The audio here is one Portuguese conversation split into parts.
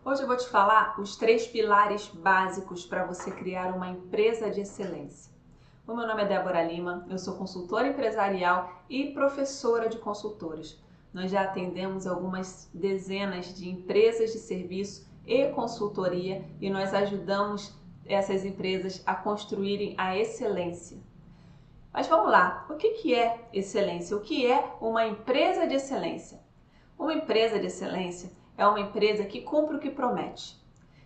Hoje eu vou te falar os 3 pilares básicos para você criar uma empresa de excelência. O meu nome é Débora Lima, eu sou consultora empresarial e professora de consultores. Nós já atendemos algumas dezenas de empresas de serviço e consultoria e nós ajudamos essas empresas a construírem a excelência. Mas vamos lá, o que é excelência? O que é uma empresa de excelência? Uma empresa de excelência é uma empresa que cumpre o que promete,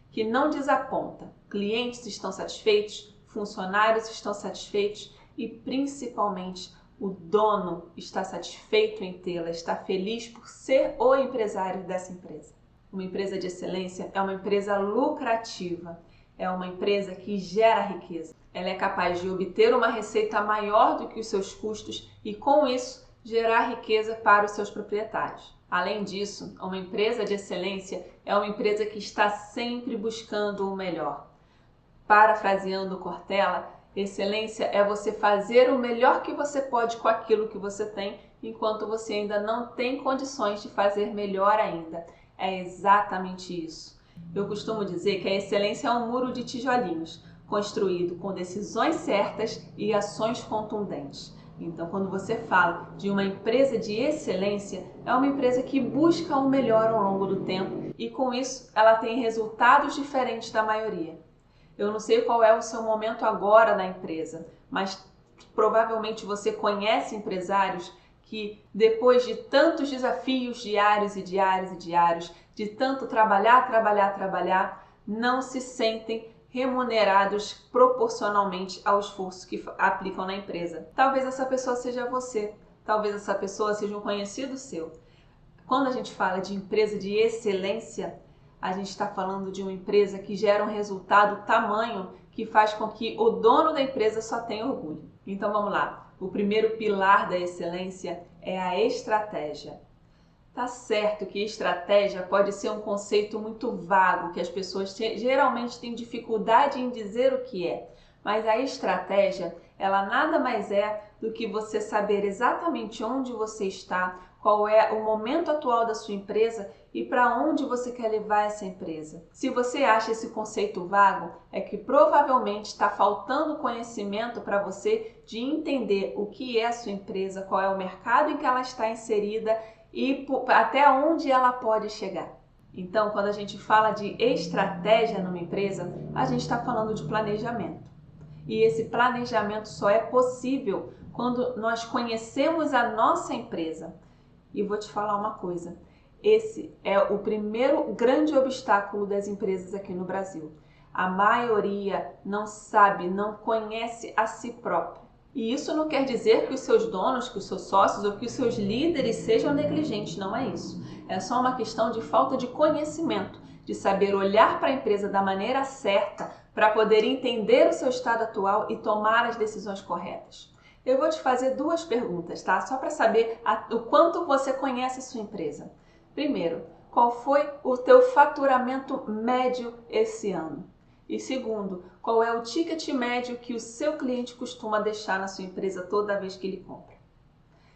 que não desaponta. Clientes estão satisfeitos, funcionários estão satisfeitos e, principalmente, o dono está satisfeito em tê-la, está feliz por ser o empresário dessa empresa. Uma empresa de excelência é uma empresa lucrativa, é uma empresa que gera riqueza. Ela é capaz de obter uma receita maior do que os seus custos e, com isso, gerar riqueza para os seus proprietários. Além disso, uma empresa de excelência é uma empresa que está sempre buscando o melhor. Parafraseando Cortella, excelência é você fazer o melhor que você pode com aquilo que você tem, enquanto você ainda não tem condições de fazer melhor ainda. É exatamente isso. Eu costumo dizer que a excelência é um muro de tijolinhos, construído com decisões certas e ações contundentes. Então, quando você fala de uma empresa de excelência, é uma empresa que busca o melhor ao longo do tempo e, com isso, ela tem resultados diferentes da maioria. Eu não sei qual é o seu momento agora na empresa, mas provavelmente você conhece empresários que, depois de tantos desafios diários, de tanto trabalhar, não se sentem remunerados proporcionalmente ao esforço que aplicam na empresa. Talvez essa pessoa seja você, talvez essa pessoa seja um conhecido seu. Quando a gente fala de empresa de excelência, a gente está falando de uma empresa que gera um resultado tamanho que faz com que o dono da empresa só tenha orgulho. Então vamos lá, o primeiro pilar da excelência é a estratégia. Tá certo que estratégia pode ser um conceito muito vago, que as pessoas geralmente têm dificuldade em dizer o que é. Mas a estratégia, ela nada mais é do que você saber exatamente onde você está, qual é o momento atual da sua empresa e para onde você quer levar essa empresa. Se você acha esse conceito vago, é que provavelmente está faltando conhecimento para você de entender o que é a sua empresa, qual é o mercado em que ela está inserida e até onde ela pode chegar. Então, quando a gente fala de estratégia numa empresa, a gente está falando de planejamento. E esse planejamento só é possível quando nós conhecemos a nossa empresa. E vou te falar uma coisa, esse é o primeiro grande obstáculo das empresas aqui no Brasil. A maioria não sabe, não conhece a si própria. E isso não quer dizer que os seus donos, que os seus sócios ou que os seus líderes sejam negligentes, não é isso. É só uma questão de falta de conhecimento, de saber olhar para a empresa da maneira certa para poder entender o seu estado atual e tomar as decisões corretas. Eu vou te fazer 2 perguntas, tá? Só para saber o quanto você conhece a sua empresa. Primeiro, qual foi o teu faturamento médio esse ano? E segundo, qual é o ticket médio que o seu cliente costuma deixar na sua empresa toda vez que ele compra?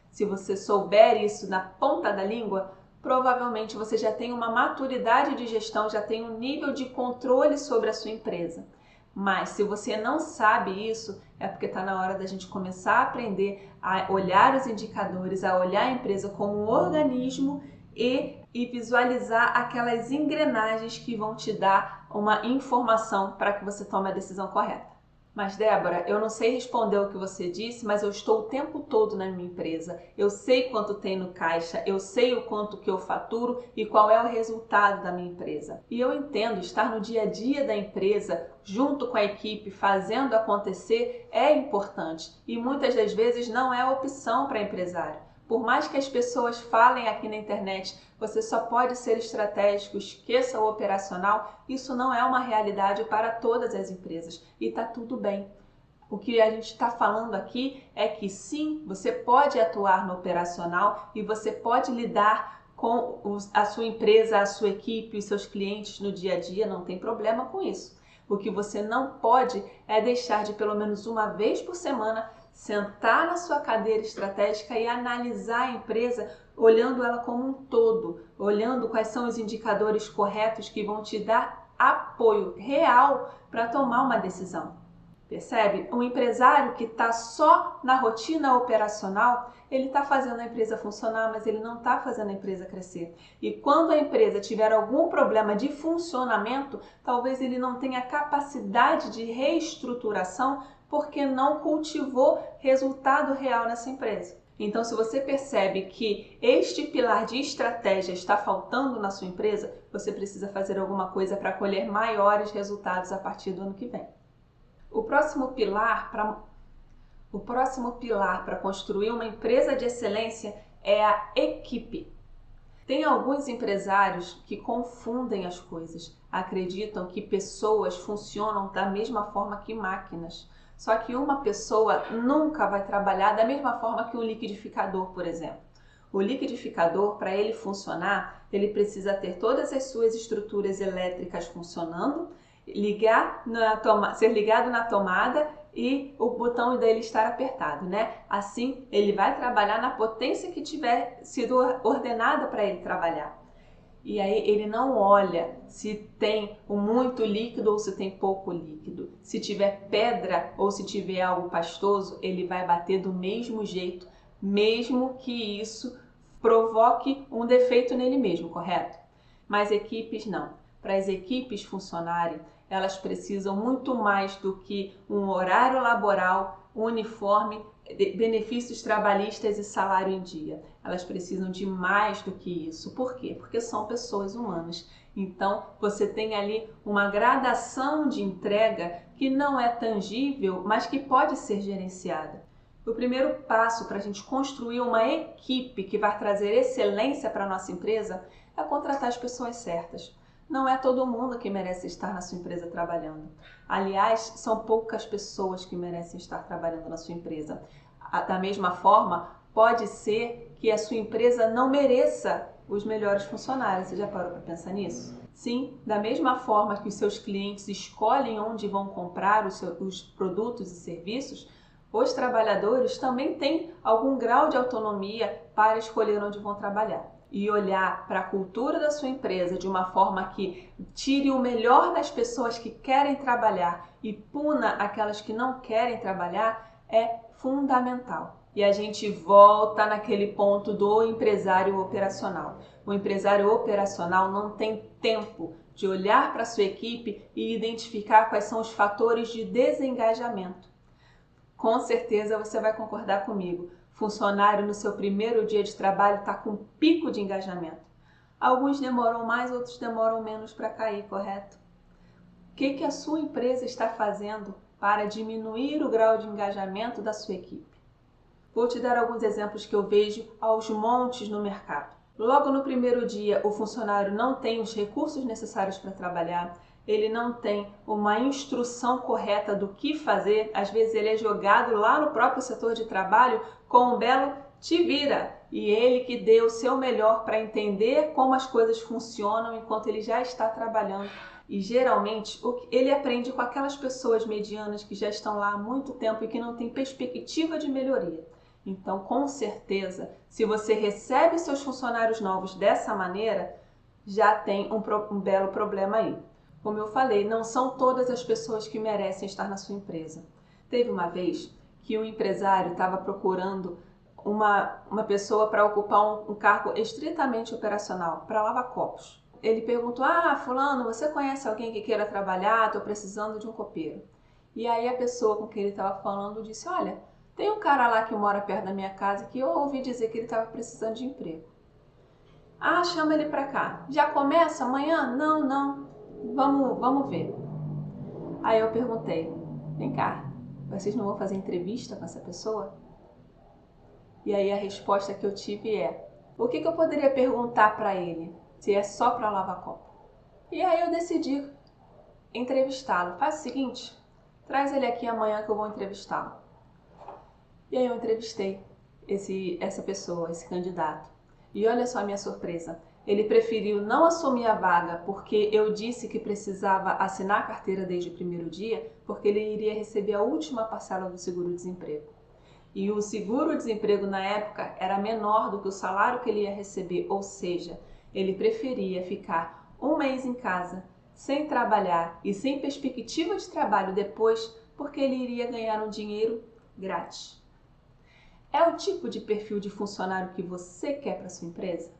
Se você souber isso na ponta da língua, provavelmente você já tem uma maturidade de gestão, já tem um nível de controle sobre a sua empresa. Mas se você não sabe isso, é porque está na hora da gente começar a aprender a olhar os indicadores, a olhar a empresa como um organismo e visualizar aquelas engrenagens que vão te dar uma informação para que você tome a decisão correta. Mas Débora, eu não sei responder o que você disse, mas eu estou o tempo todo na minha empresa. Eu sei quanto tem no caixa, eu sei o quanto que eu faturo e qual é o resultado da minha empresa. E eu entendo, estar no dia a dia da empresa, junto com a equipe, fazendo acontecer, é importante. E muitas das vezes não é opção para empresário. Por mais que as pessoas falem aqui na internet, você só pode ser estratégico, esqueça o operacional, isso não é uma realidade para todas as empresas e está tudo bem. O que a gente está falando aqui é que sim, você pode atuar no operacional e você pode lidar com a sua empresa, a sua equipe, os seus clientes no dia a dia, não tem problema com isso. O que você não pode é deixar de pelo menos uma vez por semana sentar na sua cadeira estratégica e analisar a empresa olhando ela como um todo, olhando quais são os indicadores corretos que vão te dar apoio real para tomar uma decisão. Percebe? Um empresário que está só na rotina operacional, ele está fazendo a empresa funcionar, mas ele não está fazendo a empresa crescer. E quando a empresa tiver algum problema de funcionamento, talvez ele não tenha capacidade de reestruturação porque não cultivou resultado real nessa empresa. Então, se você percebe que este pilar de estratégia está faltando na sua empresa, você precisa fazer alguma coisa para colher maiores resultados a partir do ano que vem. O próximo pilar para construir uma empresa de excelência é a equipe. Tem alguns empresários que confundem as coisas, acreditam que pessoas funcionam da mesma forma que máquinas. Só que uma pessoa nunca vai trabalhar da mesma forma que um liquidificador, por exemplo. O liquidificador, para ele funcionar, ele precisa ter todas as suas estruturas elétricas funcionando, ser ligado na tomada e o botão dele estar apertado, né? Assim, ele vai trabalhar na potência que tiver sido ordenada para ele trabalhar. E aí ele não olha se tem muito líquido ou se tem pouco líquido. Se tiver pedra ou se tiver algo pastoso, ele vai bater do mesmo jeito, mesmo que isso provoque um defeito nele mesmo, correto? Mas equipes não. Para as equipes funcionarem, elas precisam muito mais do que um horário laboral, um uniforme, benefícios trabalhistas e salário em dia. Elas precisam de mais do que isso. Por quê? Porque são pessoas humanas. Então, você tem ali uma gradação de entrega que não é tangível, mas que pode ser gerenciada. O primeiro passo para a gente construir uma equipe que vai trazer excelência para a nossa empresa é contratar as pessoas certas. Não é todo mundo que merece estar na sua empresa trabalhando. Aliás, são poucas pessoas que merecem estar trabalhando na sua empresa. Da mesma forma, pode ser que a sua empresa não mereça os melhores funcionários. Você já parou para pensar nisso? Sim, da mesma forma que os seus clientes escolhem onde vão comprar os produtos e serviços, os trabalhadores também têm algum grau de autonomia para escolher onde vão trabalhar. E olhar para a cultura da sua empresa de uma forma que tire o melhor das pessoas que querem trabalhar e puna aquelas que não querem trabalhar é fundamental. E a gente volta naquele ponto do empresário operacional. O empresário operacional não tem tempo de olhar para a sua equipe e identificar quais são os fatores de desengajamento. Com certeza você vai concordar comigo. Funcionário no seu primeiro dia de trabalho está com pico de engajamento. Alguns demoram mais, outros demoram menos para cair, correto? O que a sua empresa está fazendo para diminuir o grau de engajamento da sua equipe? Vou te dar alguns exemplos que eu vejo aos montes no mercado. Logo no primeiro dia, o funcionário não tem os recursos necessários para trabalhar, ele não tem uma instrução correta do que fazer, às vezes ele é jogado lá no próprio setor de trabalho com um belo te vira, e ele que deu o seu melhor para entender como as coisas funcionam enquanto ele já está trabalhando. E geralmente ele aprende com aquelas pessoas medianas que já estão lá há muito tempo e que não têm perspectiva de melhoria. Então, com certeza, se você recebe seus funcionários novos dessa maneira, já tem um belo problema aí. Como eu falei, não são todas as pessoas que merecem estar na sua empresa. Teve uma vez que um empresário estava procurando uma pessoa para ocupar um cargo estritamente operacional, para lavar copos. Ele perguntou, fulano, você conhece alguém que queira trabalhar? Estou precisando de um copeiro. E aí a pessoa com quem ele estava falando disse, olha, tem um cara lá que mora perto da minha casa que eu ouvi dizer que ele estava precisando de emprego. Chama ele para cá. Já começa amanhã? Não. Vamos ver. Aí eu perguntei, vem cá, vocês não vão fazer entrevista com essa pessoa? E aí a resposta que eu tive é, o que eu poderia perguntar para ele, se é só para lavar copo? E aí eu decidi entrevistá-lo. Faz o seguinte, traz ele aqui amanhã que eu vou entrevistá-lo. E aí eu entrevistei essa pessoa, esse candidato. E olha só a minha surpresa. Ele preferiu não assumir a vaga porque eu disse que precisava assinar a carteira desde o primeiro dia, porque ele iria receber a última parcela do seguro-desemprego. e o seguro-desemprego na época era menor do que o salário que ele ia receber, ou seja, ele preferia ficar um mês em casa, sem trabalhar e sem perspectiva de trabalho depois, porque ele iria ganhar um dinheiro grátis. É o tipo de perfil de funcionário que você quer para sua empresa?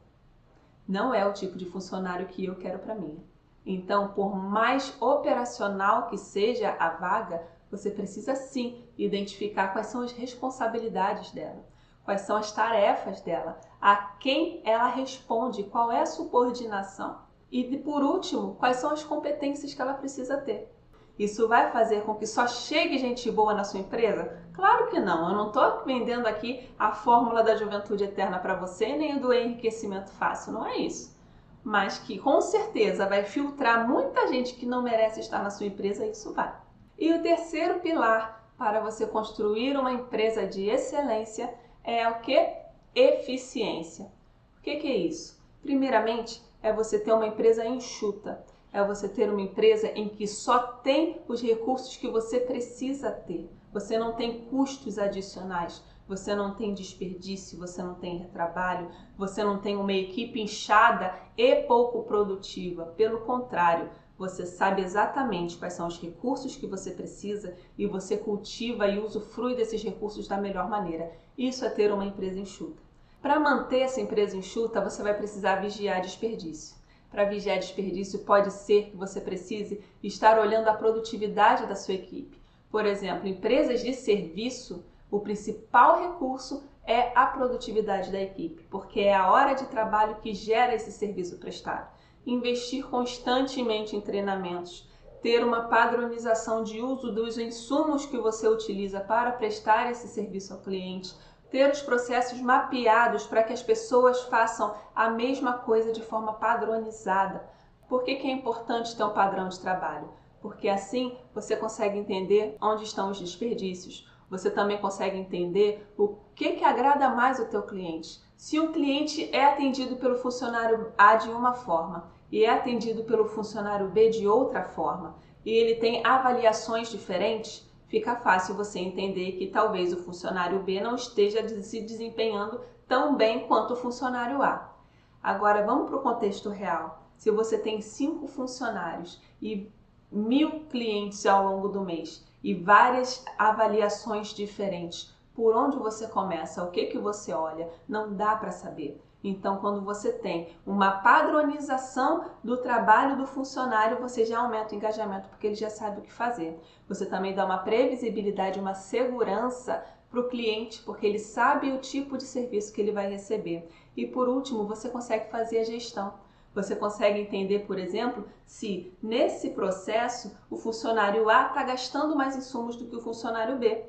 Não é o tipo de funcionário que eu quero para mim. Então, por mais operacional que seja a vaga, você precisa sim identificar quais são as responsabilidades dela, quais são as tarefas dela, a quem ela responde, qual é a subordinação e, por último, quais são as competências que ela precisa ter. Isso vai fazer com que só chegue gente boa na sua empresa? Claro que não, eu não estou vendendo aqui a fórmula da juventude eterna para você, nem do enriquecimento fácil, não é isso. Mas que com certeza vai filtrar muita gente que não merece estar na sua empresa, isso vai. E o terceiro pilar para você construir uma empresa de excelência é o que? Eficiência. O que é isso? Primeiramente, é você ter uma empresa enxuta. É você ter uma empresa em que só tem os recursos que você precisa ter. Você não tem custos adicionais, você não tem desperdício, você não tem retrabalho, você não tem uma equipe inchada e pouco produtiva. Pelo contrário, você sabe exatamente quais são os recursos que você precisa e você cultiva e usufrui desses recursos da melhor maneira. Isso é ter uma empresa enxuta. Para manter essa empresa enxuta, você vai precisar vigiar desperdício. Para vigiar desperdício, pode ser que você precise estar olhando a produtividade da sua equipe. Por exemplo, empresas de serviço, o principal recurso é a produtividade da equipe, porque é a hora de trabalho que gera esse serviço prestado. Investir constantemente em treinamentos, ter uma padronização de uso dos insumos que você utiliza para prestar esse serviço ao cliente, ter os processos mapeados para que as pessoas façam a mesma coisa de forma padronizada. Por que é importante ter um padrão de trabalho? Porque assim você consegue entender onde estão os desperdícios. Você também consegue entender o que agrada mais o teu cliente. Se o cliente é atendido pelo funcionário A de uma forma e é atendido pelo funcionário B de outra forma, e ele tem avaliações diferentes, fica fácil você entender que talvez o funcionário B não esteja se desempenhando tão bem quanto o funcionário A. Agora vamos para o contexto real. Se você tem 5 funcionários e 1000 clientes ao longo do mês e várias avaliações diferentes, por onde você começa? O que você olha? Não dá para saber. Então, quando você tem uma padronização do trabalho do funcionário, você já aumenta o engajamento, porque ele já sabe o que fazer. Você também dá uma previsibilidade, uma segurança para o cliente, porque ele sabe o tipo de serviço que ele vai receber. E por último, você consegue fazer a gestão. Você consegue entender, por exemplo, se nesse processo o funcionário A está gastando mais insumos do que o funcionário B.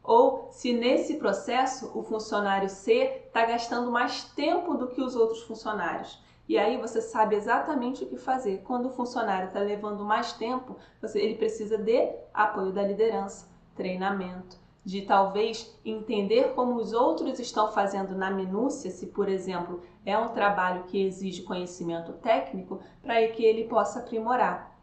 Ou se nesse processo o funcionário C está gastando mais tempo do que os outros funcionários. E aí você sabe exatamente o que fazer. Quando o funcionário está levando mais tempo, ele precisa de apoio da liderança, treinamento, de talvez entender como os outros estão fazendo na minúcia, se por exemplo é um trabalho que exige conhecimento técnico, para que ele possa aprimorar.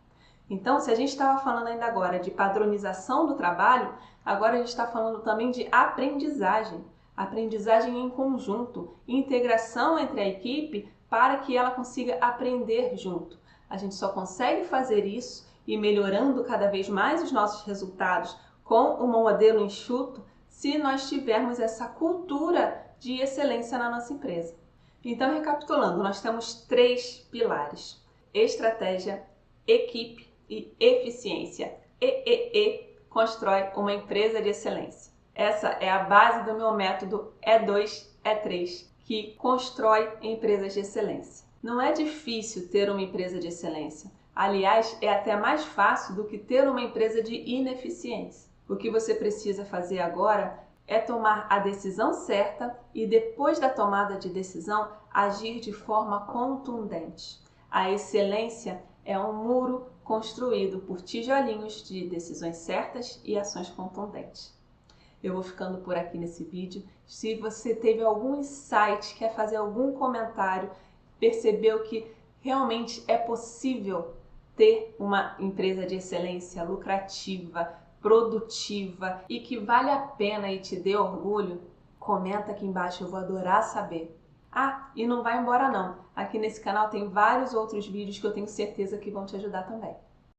Então, se a gente estava falando ainda agora de padronização do trabalho, agora a gente está falando também de aprendizagem. Aprendizagem em conjunto, integração entre a equipe para que ela consiga aprender junto. A gente só consegue fazer isso e melhorando cada vez mais os nossos resultados com um modelo enxuto se nós tivermos essa cultura de excelência na nossa empresa. Então, recapitulando, nós temos 3 pilares: estratégia, equipe e eficiência. Constrói uma empresa de excelência. Essa é a base do meu método E2, E3, que constrói empresas de excelência. Não é difícil ter uma empresa de excelência. Aliás, é até mais fácil do que ter uma empresa de ineficiência. O que você precisa fazer agora é tomar a decisão certa e, depois da tomada de decisão, agir de forma contundente. A excelência é um muro construído por tijolinhos de decisões certas e ações contundentes. Eu vou ficando por aqui nesse vídeo. Se você teve algum insight, quer fazer algum comentário, percebeu que realmente é possível ter uma empresa de excelência lucrativa, produtiva e que vale a pena e te dê orgulho? Comenta aqui embaixo, eu vou adorar saber. Ah, e não vai embora não. Aqui nesse canal tem vários outros vídeos que eu tenho certeza que vão te ajudar também.